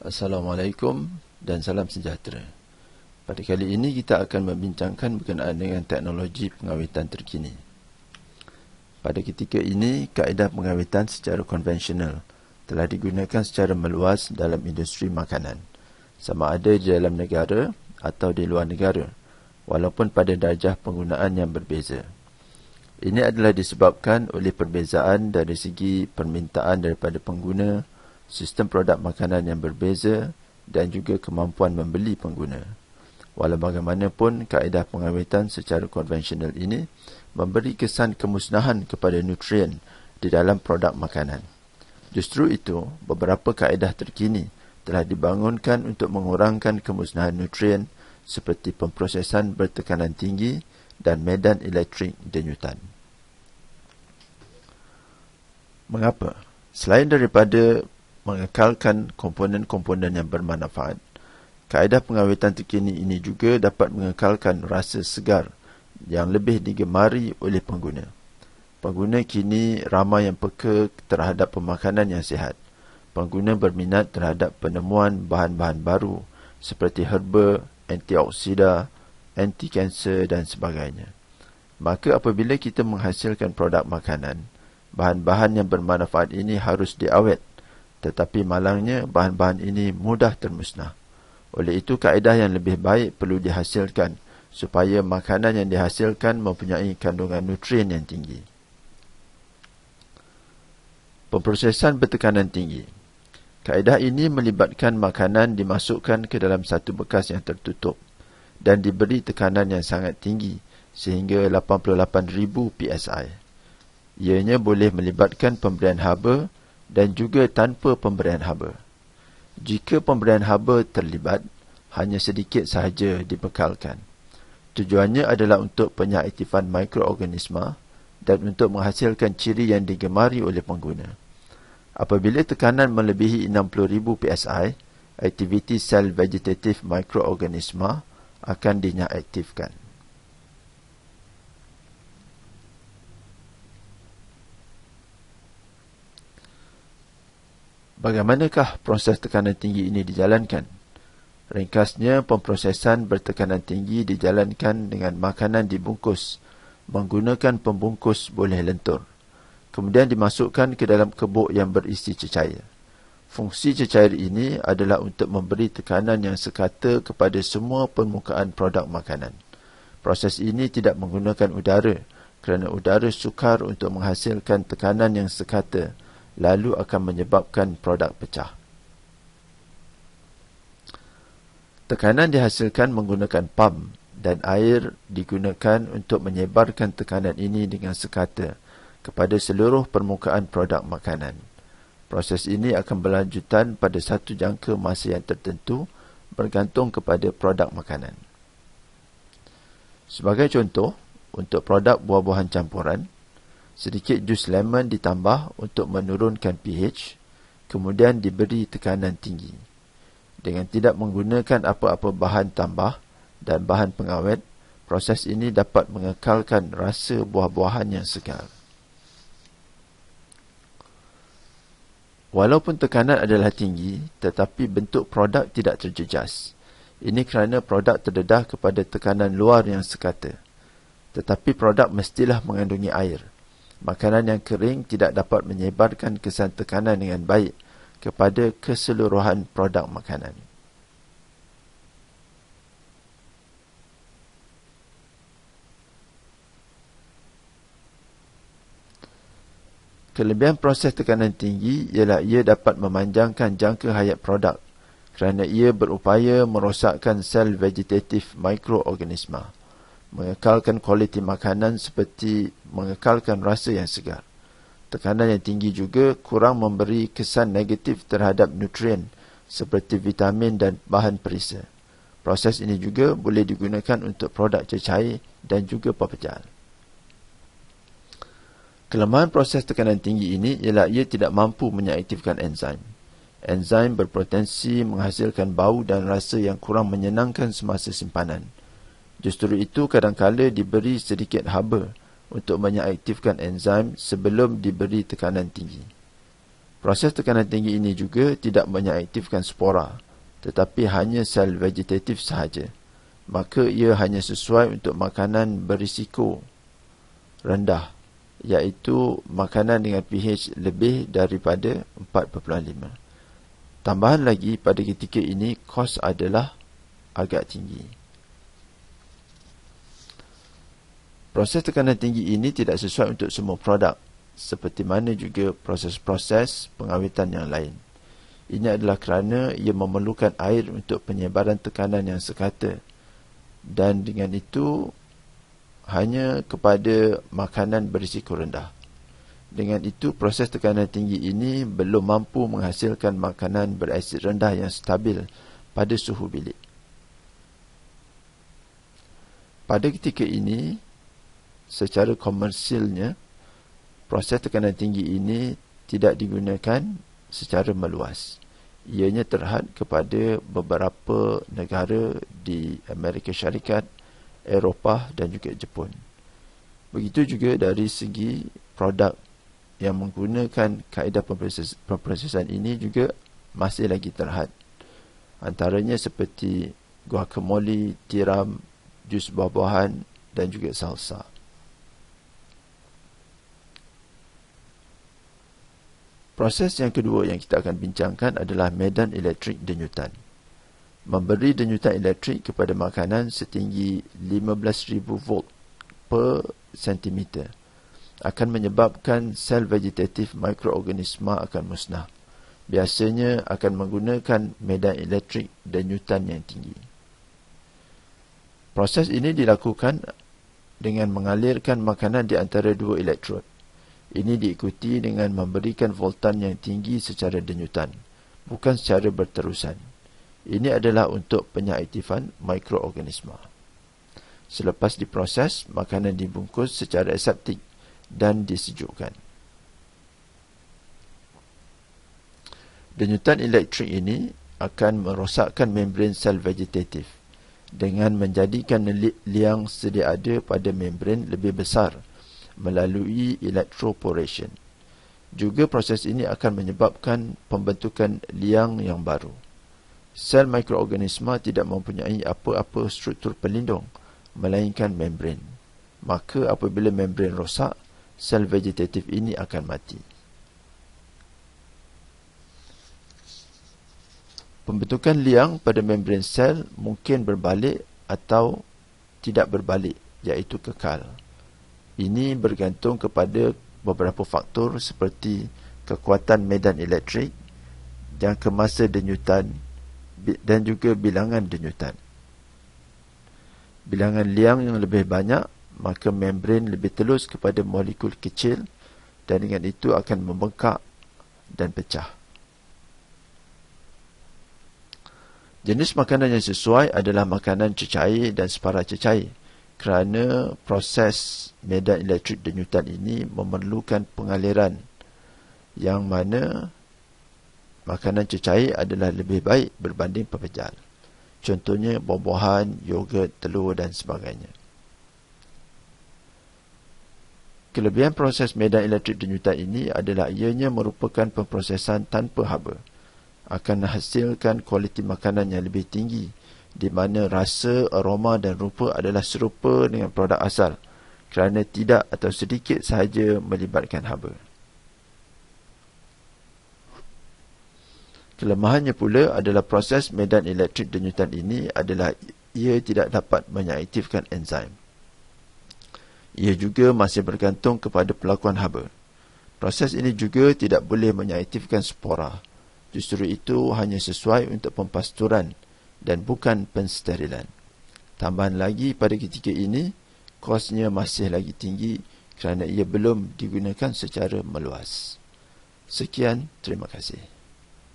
Assalamualaikum dan salam sejahtera. Pada kali ini kita akan membincangkan berkenaan dengan teknologi pengawetan terkini. Pada ketika ini, kaedah pengawetan secara konvensional telah digunakan secara meluas dalam industri makanan, sama ada di dalam negara atau di luar negara, walaupun pada darjah penggunaan yang berbeza. Ini adalah disebabkan oleh perbezaan dari segi permintaan daripada pengguna, sistem produk makanan yang berbeza dan juga kemampuan membeli pengguna. Walau bagaimanapun, kaedah pengawetan secara konvensional ini memberi kesan kemusnahan kepada nutrien di dalam produk makanan. Justru itu, beberapa kaedah terkini telah dibangunkan untuk mengurangkan kemusnahan nutrien seperti pemprosesan bertekanan tinggi dan medan elektrik denyutan. Mengapa? Selain daripada mengekalkan komponen-komponen yang bermanfaat, kaedah pengawetan terkini ini juga dapat mengekalkan rasa segar yang lebih digemari oleh pengguna. Pengguna kini ramai yang peka terhadap pemakanan yang sihat. Pengguna berminat terhadap penemuan bahan-bahan baru seperti herba, antioksida, anti-kanser dan sebagainya. Maka apabila kita menghasilkan produk makanan, bahan-bahan yang bermanfaat ini harus diawet, tetapi malangnya bahan-bahan ini mudah termusnah. Oleh itu, kaedah yang lebih baik perlu dihasilkan supaya makanan yang dihasilkan mempunyai kandungan nutrien yang tinggi. Pemprosesan bertekanan tinggi. Kaedah ini melibatkan makanan dimasukkan ke dalam satu bekas yang tertutup dan diberi tekanan yang sangat tinggi sehingga 88,000 PSI. Ianya boleh melibatkan pemberian haba dan juga tanpa pemberian haba. Jika pemberian haba terlibat, hanya sedikit sahaja dibekalkan. Tujuannya adalah untuk pengaktifan mikroorganisma dan untuk menghasilkan ciri yang digemari oleh pengguna. Apabila tekanan melebihi 60,000 PSI, aktiviti sel vegetatif mikroorganisma akan diaktifkan. Bagaimanakah proses tekanan tinggi ini dijalankan? Ringkasnya, pemprosesan bertekanan tinggi dijalankan dengan makanan dibungkus menggunakan pembungkus boleh lentur. Kemudian dimasukkan ke dalam kebok yang berisi cecair. Fungsi cecair ini adalah untuk memberi tekanan yang sekata kepada semua permukaan produk makanan. Proses ini tidak menggunakan udara kerana udara sukar untuk menghasilkan tekanan yang sekata, lalu akan menyebabkan produk pecah. Tekanan dihasilkan menggunakan pam dan air digunakan untuk menyebarkan tekanan ini dengan sekata kepada seluruh permukaan produk makanan. Proses ini akan berlanjutan pada satu jangka masa yang tertentu bergantung kepada produk makanan. Sebagai contoh, untuk produk buah-buahan campuran, sedikit jus lemon ditambah untuk menurunkan pH, kemudian diberi tekanan tinggi. Dengan tidak menggunakan apa-apa bahan tambah dan bahan pengawet, proses ini dapat mengekalkan rasa buah-buahan yang segar. Walaupun tekanan adalah tinggi, tetapi bentuk produk tidak terjejas. Ini kerana produk terdedah kepada tekanan luar yang sekata. Tetapi produk mestilah mengandungi air. Makanan yang kering tidak dapat menyebarkan kesan tekanan dengan baik kepada keseluruhan produk makanan. Kelebihan proses tekanan tinggi ialah ia dapat memanjangkan jangka hayat produk kerana ia berupaya merosakkan sel vegetatif mikroorganisma, mengekalkan kualiti makanan seperti mengekalkan rasa yang segar. Tekanan yang tinggi juga kurang memberi kesan negatif terhadap nutrien seperti vitamin dan bahan perisa. Proses ini juga boleh digunakan untuk produk cecair dan juga pepecal. Kelemahan proses tekanan tinggi ini ialah ia tidak mampu mengaktifkan enzim. Enzim berpotensi menghasilkan bau dan rasa yang kurang menyenangkan semasa simpanan. Justru itu kadang-kala diberi sedikit haba untuk mengaktifkan enzim sebelum diberi tekanan tinggi. Proses tekanan tinggi ini juga tidak mengaktifkan spora, tetapi hanya sel vegetatif sahaja. Maka ia hanya sesuai untuk makanan berisiko rendah, iaitu makanan dengan pH lebih daripada 4.5. Tambahan lagi, pada ketika ini kos adalah agak tinggi. Proses tekanan tinggi ini tidak sesuai untuk semua produk, seperti mana juga proses-proses pengawitan yang lain. Ini adalah kerana ia memerlukan air untuk penyebaran tekanan yang sekata, dan dengan itu hanya kepada makanan berisiko rendah. Dengan itu, proses tekanan tinggi ini belum mampu menghasilkan makanan berasid rendah yang stabil pada suhu bilik. Pada ketika ini, secara komersilnya, proses tekanan tinggi ini tidak digunakan secara meluas. Ianya terhad kepada beberapa negara di Amerika Syarikat, Eropah dan juga Jepun. Begitu juga dari segi produk yang menggunakan kaedah pemprosesan ini juga masih lagi terhad. Antaranya seperti guacamole, tiram, jus buah-buahan dan juga salsa. Proses yang kedua yang kita akan bincangkan adalah medan elektrik denyutan. Memberi denyutan elektrik kepada makanan setinggi 15,000 volt per sentimeter akan menyebabkan sel vegetatif mikroorganisma akan musnah. Biasanya akan menggunakan medan elektrik denyutan yang tinggi. Proses ini dilakukan dengan mengalirkan makanan di antara dua elektrod. Ini diikuti dengan memberikan voltan yang tinggi secara denyutan, bukan secara berterusan. Ini adalah untuk penyaktifan mikroorganisma. Selepas diproses, makanan dibungkus secara aseptik dan disejukkan. Denyutan elektrik ini akan merosakkan membran sel vegetatif dengan menjadikan liang sedia ada pada membran lebih besar melalui electroporation. Juga proses ini akan menyebabkan pembentukan liang yang baru. Sel mikroorganisma tidak mempunyai apa-apa struktur pelindung, melainkan membran. Maka apabila membran rosak, sel vegetatif ini akan mati. Pembentukan liang pada membran sel mungkin berbalik atau tidak berbalik, iaitu kekal. Ini bergantung kepada beberapa faktor seperti kekuatan medan elektrik, jangka masa denyutan dan juga bilangan denyutan. Bilangan liang yang lebih banyak, maka membran lebih telus kepada molekul kecil dan dengan itu akan membengkak dan pecah. Jenis makanan yang sesuai adalah makanan cecair dan separa cecair, kerana proses medan elektrik denyutan ini memerlukan pengaliran, yang mana makanan cecair adalah lebih baik berbanding pepejal. Contohnya buah-buahan, yogurt, telur dan sebagainya. Kelebihan proses medan elektrik denyutan ini adalah ianya merupakan pemprosesan tanpa haba, akan menghasilkan kualiti makanan yang lebih tinggi, di mana rasa, aroma dan rupa adalah serupa dengan produk asal, kerana tidak atau sedikit sahaja melibatkan haba. Kelemahannya pula adalah proses medan elektrik denyutan ini adalah ia tidak dapat mengaktifkan enzim. Ia juga masih bergantung kepada pelakuan haba. Proses ini juga tidak boleh mengaktifkan spora. Justru itu hanya sesuai untuk pempasturan dan bukan pensterilan. Tambahan lagi, pada ketika ini, kosnya masih lagi tinggi kerana ia belum digunakan secara meluas. Sekian, terima kasih.